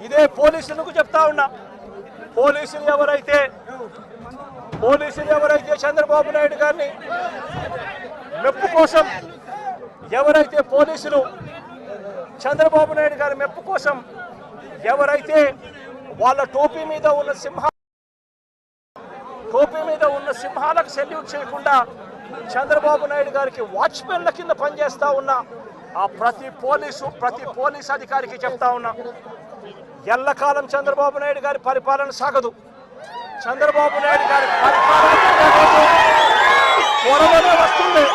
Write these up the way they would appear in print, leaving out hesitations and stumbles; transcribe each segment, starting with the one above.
ఇదే పోలీసులకు చెప్తా ఉన్నా, పోలీసులు ఎవరైతే చంద్రబాబు నాయుడు గారిని మెప్పు కోసం, ఎవరైతే పోలీసులు చంద్రబాబు నాయుడు గారి మెప్పు కోసం ఎవరైతే వాళ్ళ టోపీ మీద ఉన్న సింహాలకు సెల్యూట్ చేయకుండా చంద్రబాబు నాయుడు గారికి వాచ్మెన్ల కింద పనిచేస్తా ఉన్న ఆ ప్రతి పోలీస్ అధికారికి చెప్తా ఉన్నా, ఎల్లకాలం చంద్రబాబు నాయుడు గారి పరిపాలన సాగదు. చంద్రబాబు నాయుడు గారి పరిపాలన త్వరలోనే వస్తుంది.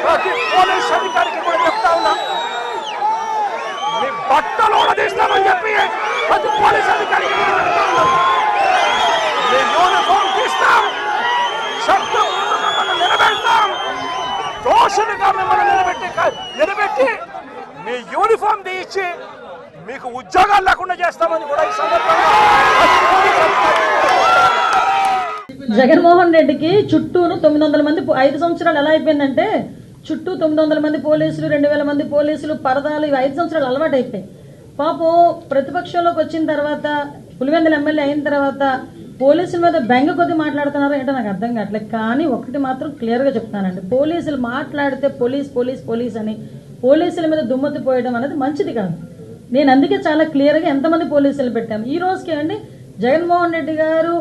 ప్రతి పోలీస్ అధికారికి కూడా చెప్తా ఉన్నా, మీ బట్టలు ఓడదీస్తామని చెప్పి ప్రతి పోలీస్ అధికారికి చెప్తా ఉన్నా, మీ యూనిఫామ్ తీస్తాం, చట్టం మిమ్మల్ని నిలబెడతాం, దోషులుగా మిమ్మల్ని నిలబెట్టి మీ యూనిఫామ్ తీయించి మీకు ఉద్యోగాలు లేకుండా చేస్తామని కూడా ఈ సందర్భంగా జగన్మోహన్ రెడ్డికి చుట్టూను 900 మంది 5 సంవత్సరాలు ఎలా అయిపోయిందంటే చుట్టూ 900 మంది పోలీసులు 2000 మంది పోలీసులు పరదాలు 5 సంవత్సరాలు అలవాటు అయిపోయాయి. పాపం ప్రతిపక్షంలోకి వచ్చిన తర్వాత పులివెందుల ఎమ్మెల్యే అయిన తర్వాత పోలీసుల మీద బెంగ కొద్ది మాట్లాడుతున్నారో ఏంటో నాకు అర్థం కావట్లేదు. కానీ ఒకటి మాత్రం క్లియర్గా చెప్తానండి, పోలీసులు మాట్లాడితే పోలీస్ అని పోలీసుల మీద దుమ్మెత్తి పోయడం అనేది మంచిది కాదు. నేను అందుకే చాలా క్లియర్గా ఎంతమంది పోలీసులు పెట్టాము. ఈ రోజుకి అండి జగన్మోహన్ రెడ్డి గారు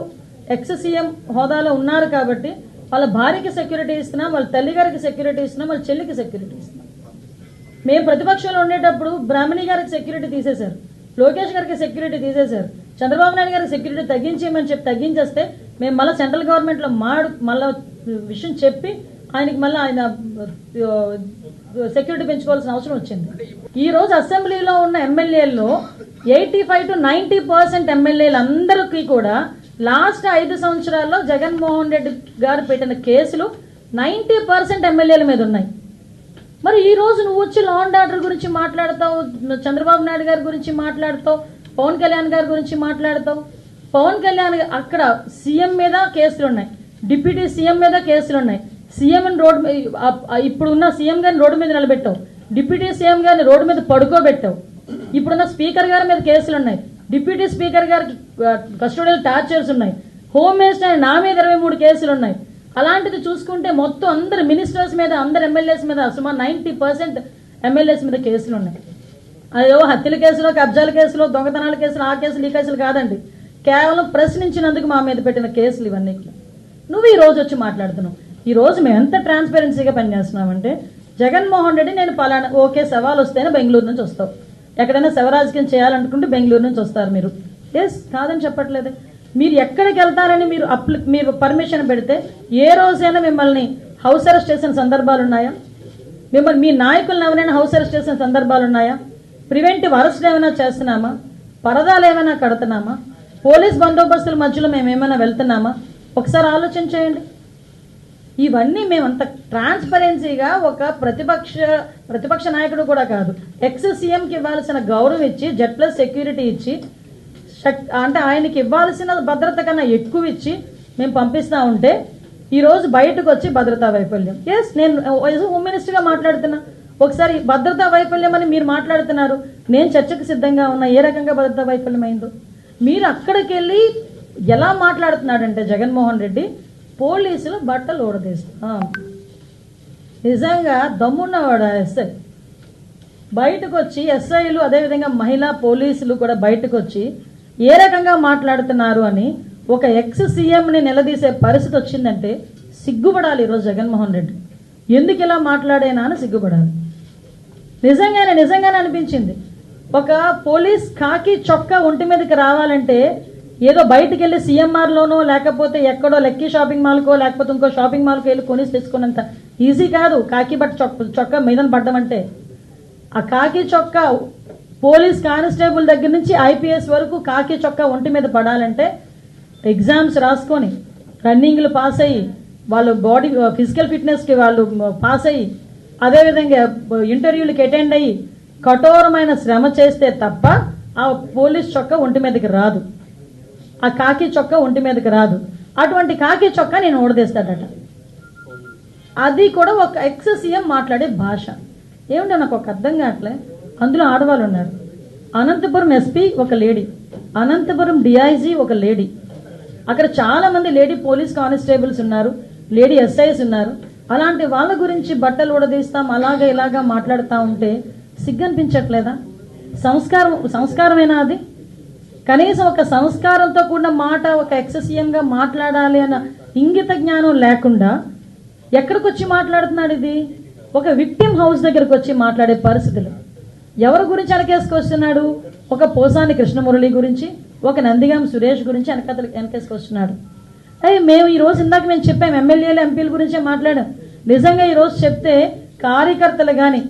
ఎక్స్ సీఎం హోదాలో ఉన్నారు కాబట్టి వాళ్ళ భార్యకి సెక్యూరిటీ ఇస్తున్నాం, వాళ్ళ తల్లి గారికి సెక్యూరిటీ ఇస్తున్నాం, వాళ్ళ చెల్లికి సెక్యూరిటీ ఇస్తున్నాం. మేము ప్రతిపక్షంలో ఉండేటప్పుడు బ్రాహ్మణి గారికి సెక్యూరిటీ తీసేశారు, లోకేష్ గారికి సెక్యూరిటీ తీసేశారు, చంద్రబాబు నాయుడు గారికి సెక్యూరిటీ తగ్గించేయమని చెప్పి తగ్గించేస్తే మేము మళ్ళీ సెంట్రల్ గవర్నమెంట్లో మళ్ళీ విషయం చెప్పి ఆయనకి మళ్ళీ ఆయన సెక్యూరిటీ పెంచుకోవాల్సిన అవసరం వచ్చింది. ఈ రోజు అసెంబ్లీలో ఉన్న ఎమ్మెల్యేల్లో 85 to 90% ఎమ్మెల్యేలు అందరికీ కూడా లాస్ట్ 5 సంవత్సరాల్లో జగన్మోహన్ రెడ్డి గారు పెట్టిన కేసులు 90% ఎమ్మెల్యేల మీద ఉన్నాయి. మరి ఈ రోజు నువ్వు వచ్చి లా అండ్ ఆర్డర్ గురించి మాట్లాడతావు, చంద్రబాబు నాయుడు గారి గురించి మాట్లాడతావు, పవన్ కళ్యాణ్ గారి గురించి మాట్లాడతావు. పవన్ కళ్యాణ్ అక్కడ సీఎం మీద కేసులు ఉన్నాయి, డిప్యూటీ సీఎం మీద కేసులు ఉన్నాయి. సీఎం ఇప్పుడున్న సీఎం గారిని రోడ్డు మీద నిలబెట్టావు, డిప్యూటీ సీఎం గారిని రోడ్డు మీద పడుకోబెట్టావు. ఇప్పుడున్న స్పీకర్ గారి మీద కేసులు ఉన్నాయి, డిప్యూటీ స్పీకర్ గారికి కస్టోడియల్ టార్చర్స్ ఉన్నాయి, హోమ్ మినిస్టర్ నా మీద 23 కేసులు ఉన్నాయి. అలాంటిది చూసుకుంటే మొత్తం అందరు మినిస్టర్స్ మీద, అందరు ఎమ్మెల్యేస్ మీద సుమారు 90% ఎమ్మెల్యేస్ మీద కేసులు ఉన్నాయి. అదేవో హత్యల కేసులో, కబ్జాల కేసులో, దొంగతనాల కేసులు, ఆ కేసులు ఈ కేసులు కాదండి, కేవలం ప్రశ్నించినందుకు మా మీద పెట్టిన కేసులు ఇవన్నీ. నువ్వు ఈ రోజు వచ్చి మాట్లాడుతున్నావు. ఈ రోజు మేము ఎంత ట్రాన్స్పరెన్సీగా పనిచేస్తున్నామంటే జగన్మోహన్ రెడ్డి నేను పలానా ఓకే సవాల్ వస్తేనే బెంగళూరు నుంచి వస్తావు, ఎక్కడైనా శవరాజకీయం చేయాలనుకుంటే బెంగళూరు నుంచి వస్తారు మీరు. కాదని చెప్పట్లేదు. మీరు ఎక్కడికి వెళ్తారని మీరు పర్మిషన్ పెడితే ఏ రోజైనా మిమ్మల్ని హౌస్ అరెస్ట్ చేసిన సందర్భాలు ఉన్నాయా? మిమ్మల్ని మీ నాయకులను ఎవరైనా హౌస్ అరెస్ట్ చేసిన సందర్భాలు ఉన్నాయా? ప్రివెంటివ్ అరెస్ట్ ఏమైనా చేస్తున్నామా? పరదాలు ఏమైనా కడుతున్నామా? పోలీస్ బందోబస్తుల మధ్యలో మేము ఏమైనా వెళ్తున్నామా? ఒకసారి ఆలోచన చేయండి. ఇవన్నీ మేమంత ట్రాన్స్పరెన్సీగా ఒక ప్రతిపక్ష నాయకుడు కూడా కాదు, ఎక్స్ సీఎంకి ఇవ్వాల్సిన గౌరవం ఇచ్చి Z+ సెక్యూరిటీ ఇచ్చి అంటే ఆయనకి ఇవ్వాల్సిన భద్రత కన్నా ఎక్కువ ఇచ్చి మేము పంపిస్తూ ఉంటే ఈరోజు బయటకు వచ్చి భద్రతా వైఫల్యం. నేను హోమ్ మినిస్టర్గా మాట్లాడుతున్నా, ఒకసారి భద్రతా వైఫల్యం అని మీరు మాట్లాడుతున్నారు, నేను చర్చకు సిద్ధంగా ఉన్నా. ఏ రకంగా భద్రతా వైఫల్యం అయిందో మీరు అక్కడికి వెళ్ళి ఎలా మాట్లాడుతున్నాడంటే జగన్మోహన్ రెడ్డి పోలీసులు బట్టలు ఊడదీస్తా. నిజంగా దమ్మున్నవాడు ఎస్ఐ బయటకు వచ్చి, ఎస్ఐలు అదేవిధంగా మహిళా పోలీసులు కూడా బయటకు వచ్చి ఏ రకంగా మాట్లాడుతున్నారు అని ఒక ఎక్స్ సీఎంని నిలదీసే పరిస్థితి వచ్చిందంటే సిగ్గుపడాలి ఈరోజు జగన్మోహన్ రెడ్డి. ఎందుకు ఇలా మాట్లాడేనా అని సిగ్గుపడాలి. నిజంగానే అనిపించింది. ఒక పోలీస్ కాకి చొక్కా ఒంటి మీదకి రావాలంటే ఏదో బయటకు వెళ్ళి సీఎంఆర్లోనో లేకపోతే ఎక్కడో లక్కీ షాపింగ్ మాల్కో లేకపోతే ఇంకో షాపింగ్ మాల్కో వెళ్ళి కొనేసి తెచ్చుకున్నంత ఈజీ కాదు. కాకి చొక్కా మీద పడ్డం అంటే ఆ కాకి చొక్కా పోలీస్ కానిస్టేబుల్ దగ్గర నుంచి IPS వరకు కాకి చొక్కా ఒంటి మీద పడాలంటే ఎగ్జామ్స్ రాసుకొని రన్నింగ్లు పాస్ అయ్యి వాళ్ళు బాడీ ఫిజికల్ ఫిట్నెస్కి వాళ్ళు పాస్ అయ్యి అదేవిధంగా ఇంటర్వ్యూలకి అటెండ్ అయ్యి కఠోరమైన శ్రమ చేస్తే తప్ప ఆ పోలీస్ చొక్కా ఒంటి మీదకి రాదు, ఆ కాకి చొక్కా ఒంటి మీదకి రాదు. అటువంటి కాకి చొక్కా నేను ఓడదీస్తాడట. అది కూడా ఒక ఎక్స్ సీఎం మాట్లాడే భాష. ఏమిటో నాకు ఒక అర్థం కావట్లే. అందులో ఆడవాళ్ళు ఉన్నారు, అనంతపురం ఎస్పీ ఒక లేడీ, అనంతపురం డిఐజీ ఒక లేడీ, అక్కడ చాలామంది లేడీ పోలీస్ కానిస్టేబుల్స్ ఉన్నారు, లేడీ ఎస్ఐస్ ఉన్నారు. అలాంటి వాళ్ళ గురించి బట్టలు ఉడదీస్తాం అలాగా ఇలాగా మాట్లాడుతూ ఉంటే సిగ్గనిపించట్లేదా? సంస్కారమేనా అది? కనీసం ఒక సంస్కారంతో కూడిన మాట, ఒక ఎక్సెసియంగా మాట్లాడాలి అన్న ఇంగిత జ్ఞానం లేకుండా ఎక్కడికి వచ్చి మాట్లాడుతున్నాడు? ఇది ఒక విక్టిమ్ హౌస్ దగ్గరకు వచ్చి మాట్లాడే పరిస్థితులు. ఎవరి గురించి వెనకేసుకొస్తున్నాడు? ఒక పోసాని కృష్ణమురళి గురించి, ఒక నందిగాం సురేష్ గురించి వెనకేసుకొస్తున్నాడు. మేము ఈరోజు ఇందాక మేము చెప్పాం, ఎమ్మెల్యేలు ఎంపీల గురించే మాట్లాడాం. నిజంగా ఈరోజు చెప్తే కార్యకర్తలు కానీ,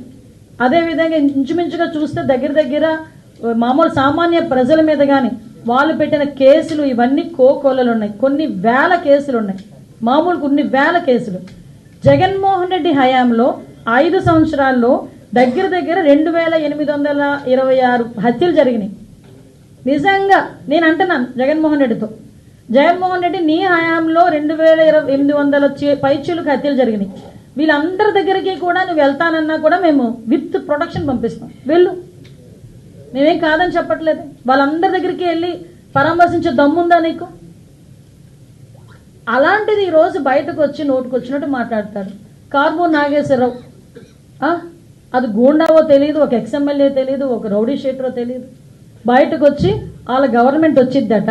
అదేవిధంగా ఇంచుమించుగా చూస్తే దగ్గర మామూలు సామాన్య ప్రజల మీద కానీ వాళ్ళు పెట్టిన కేసులు ఇవన్నీ కోకొల్లలు ఉన్నాయి. కొన్ని వేల కేసులు ఉన్నాయి, మామూలు కొన్ని వేల కేసులు. జగన్మోహన్ రెడ్డి హయాంలో 5 సంవత్సరాల్లో దగ్గర 2826 హత్యలు జరిగినాయి. నిజంగా నేను అంటున్నాను జగన్మోహన్ రెడ్డితో, జగన్మోహన్ రెడ్డి నీ హయాంలో 2800 పైచీలకు హత్యలు జరిగినాయి. వీళ్ళందరి దగ్గరికి కూడా నువ్వు వెళ్తానన్నా కూడా మేము విత్ ప్రొటెక్షన్ పంపిస్తాం, వెళ్ళు, మేమేం కాదని చెప్పట్లేదు. వాళ్ళందరి దగ్గరికి వెళ్ళి పరామర్శించే దమ్ముందా నీకు? అలాంటిది ఈరోజు బయటకు వచ్చి నోటుకు వచ్చినట్టు మాట్లాడతాడు. కార్మూర్ నాగేశ్వరరావు, అది గూండావో తెలియదు, ఒక ఎక్స్ఎమ్మెల్యే తెలియదు, ఒక రౌడీ షీటరో తెలియదు, బయటకు వచ్చి వాళ్ళ గవర్నమెంట్ వచ్చిద్దట,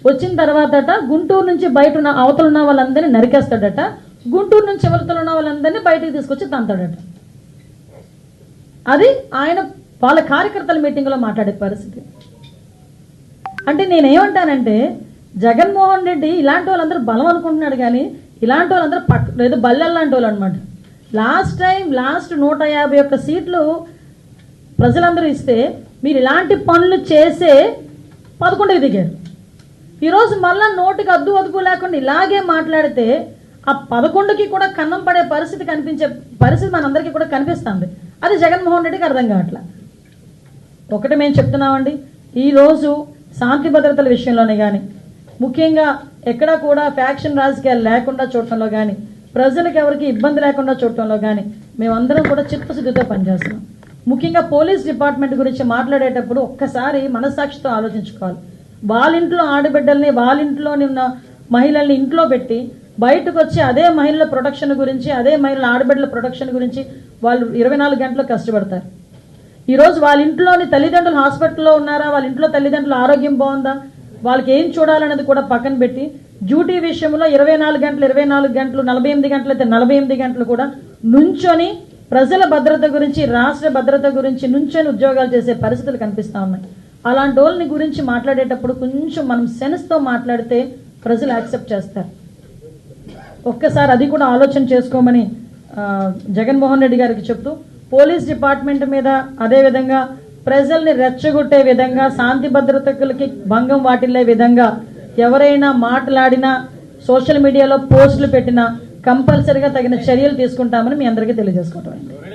వచ్చిన తర్వాతట గుంటూరు నుంచి బయట ఉన్న అవతల ఉన్న వాళ్ళందరినీ నరికేస్తాడట, గుంటూరు నుంచి అవతల ఉన్న వాళ్ళందరినీ బయటకు తీసుకొచ్చి తంతాడట. అది ఆయన వాళ్ళ కార్యకర్తల మీటింగ్లో మాట్లాడే పరిస్థితి. అంటే నేనేమంటానంటే జగన్మోహన్ రెడ్డి ఇలాంటి వాళ్ళందరూ బలం అనుకుంటున్నాడు, కానీ ఇలాంటి వాళ్ళందరూ ఏదో బల్లెల్ లాంటి వాళ్ళు అనమాట. లాస్ట్ 151 సీట్లు ప్రజలందరూ ఇస్తే మీరు ఇలాంటి పనులు చేసే 11కి దిగారు. ఈరోజు మళ్ళా నోటికి అదుపు లేకుండా ఇలాగే మాట్లాడితే ఆ 11కి కూడా కన్నం పడే పరిస్థితి కనిపించే పరిస్థితి మనందరికీ కూడా కనిపిస్తుంది. అది జగన్మోహన్ రెడ్డికి అర్థం కావట్లా. ఒకటి మేము చెప్తున్నామండి, ఈరోజు శాంతి భద్రతల విషయంలోనే కానీ, ముఖ్యంగా ఎక్కడా కూడా ఫ్యాక్షన్ రాజకీయాలు లేకుండా చూడటంలో కానీ, ప్రజలకు ఎవరికి ఇబ్బంది లేకుండా చూడటంలో కానీ మేమందరం కూడా చిత్తశుద్ధితో పనిచేస్తున్నాం. ముఖ్యంగా పోలీస్ డిపార్ట్మెంట్ గురించి మాట్లాడేటప్పుడు ఒక్కసారి మనస్సాక్షితో ఆలోచించుకోవాలి. వాళ్ళ ఇంట్లో ఆడబిడ్డల్ని, వాళ్ళ ఇంట్లోని ఉన్న మహిళల్ని ఇంట్లో పెట్టి బయటకు వచ్చి అదే మహిళల ప్రొటెక్షన్ గురించి, అదే మహిళల ఆడబిడ్డల ప్రొటెక్షన్ గురించి వాళ్ళు 24 గంటలు కష్టపడతారు. ఈరోజు వాళ్ళ ఇంట్లోని తల్లిదండ్రులు హాస్పిటల్లో ఉన్నారా, వాళ్ళ ఇంట్లో తల్లిదండ్రుల ఆరోగ్యం బాగుందా, వాళ్ళకి ఏం చూడాలనేది కూడా పక్కన పెట్టి డ్యూటీ విషయంలో 24 గంటలు 48 గంటలు అయితే 48 గంటలు కూడా నుంచొని ప్రజల భద్రత గురించి, రాష్ట్ర భద్రత గురించి నుంచొని ఉద్యోగాలు చేసే పరిస్థితులు కనిపిస్తూ ఉన్నాయి. అలాంటి వాళ్ళని గురించి మాట్లాడేటప్పుడు కొంచెం మనం సెన్స్తో మాట్లాడితే ప్రజలు యాక్సెప్ట్ చేస్తారు. ఒక్కసారి అది కూడా ఆలోచన చేసుకోమని జగన్మోహన్ రెడ్డి గారికి చెప్తూ, పోలీస్ డిపార్ట్మెంట్ మీద అదేవిధంగా ప్రజల్ని రెచ్చగొట్టే విధంగా, శాంతి భద్రతలకి భంగం వాటిల్లే విధంగా ఎవరైనా మాట్లాడినా, సోషల్ మీడియాలో పోస్టులు పెట్టినా కంపల్సరీగా తగిన చర్యలు తీసుకుంటామని మీ అందరికీ తెలియజేసుకుంటాం.